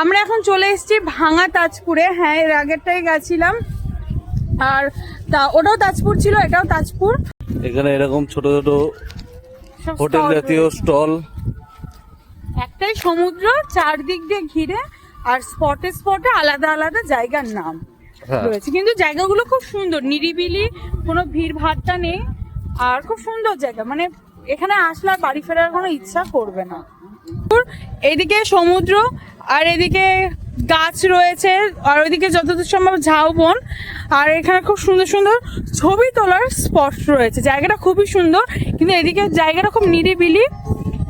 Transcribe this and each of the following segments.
আমরা এখন চলে এসেছি ভাঙা তাজপুরে। হ্যাঁ, এর আগেরটাই গেছিলাম, আর ওটাও তাজপুর ছিল, এটাও তাজপুর। এখানে এরকম ছোট ছোট হোটেল জাতীয় স্টল, একটাই সমুদ্র, চারদিক দিয়ে ঘিরে, আর স্পটে স্পটে আলাদা আলাদা জায়গার নাম রয়েছে। কিন্তু জায়গাগুলো খুব সুন্দর, নিরিবিলি, কোনো ভিড় ভাট্টা নেই, আর খুব সুন্দর জায়গা। মানে এখানে আসলে আর বাড়ি ফেরার কোনো ইচ্ছা করবে না। এদিকে সমুদ্র, আর এদিকে গাছ রয়েছে, আর ওইদিকে যতদূর সম্ভব ঝাউবন। আর এখানে খুব সুন্দর সুন্দর ছবি তোলার স্পট রয়েছে। জায়গাটা খুবই সুন্দর, কিন্তু এদিকে জায়গাটা খুব নিরিবিলি,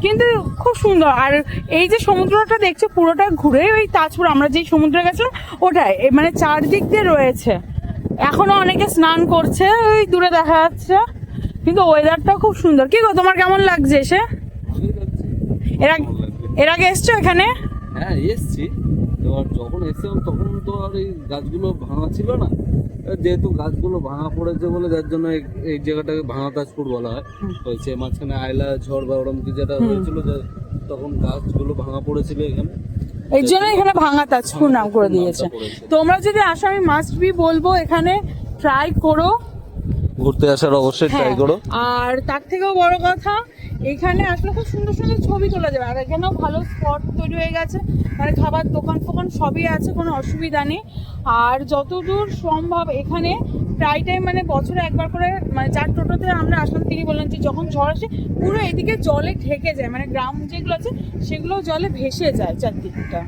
কিন্তু খুব সুন্দর। আর এই যে সমুদ্রটা দেখছো পুরোটা ঘুরে ওই তাজপুর আমরা যেই সমুদ্রে গেছিলাম ওটাই, মানে চারদিক দিয়ে রয়েছে। এখনো অনেকে স্নান করছে, ওই দূরে দেখা যাচ্ছে, কিন্তু ওয়েদারটা খুব সুন্দর। কি গো, তোমার কেমন লাগছে এসে? এর আগে এসছো এখানে? হ্যাঁ এসছি, এবার যখন এসেছিলাম তখন তো আর এই গাছগুলো ভাঙা ছিল না, যেহেতু গাছগুলো ভাঙা পড়েছে বলে যার জন্য এই জায়গাটাকে ভাঙা তাজপুর বলা হয়। হয়েছে মাঝখানে আয়লা ঝড় বা ওরম কি যেটা হয়েছিল, তখন গাছগুলো ভাঙা পড়েছিল এখানে, এই জন্য এখানে ভাঙা তাজপুর নাম করে দিয়েছে। তোমরা যদি আসো, আমি মাস্ট বি বলবো এখানে ট্রাই করো, ঘুরতে আসার অবশ্যই ট্রাই করো। আর তার থেকেও বড় কথা, এখানে আসলে খুব সুন্দর সুন্দর ছবি তোলা যাবে। আর এখানেও ভালো স্পট তৈরি হয়ে গেছে, মানে খাবার দোকান ফোকান সবই আছে, কোনো অসুবিধা নেই। আর যতদূর সম্ভব এখানে প্রায় টাইম, মানে বছরে একবার করে, মানে যার টোটোতে আমরা আসলাম তিনি বললেন যে যখন ঝড় আসে পুরো এদিকে জলে ঢেকে যায়, মানে গ্রাম যেগুলো আছে সেগুলো জলে ভেসে যায় চারদিকটা।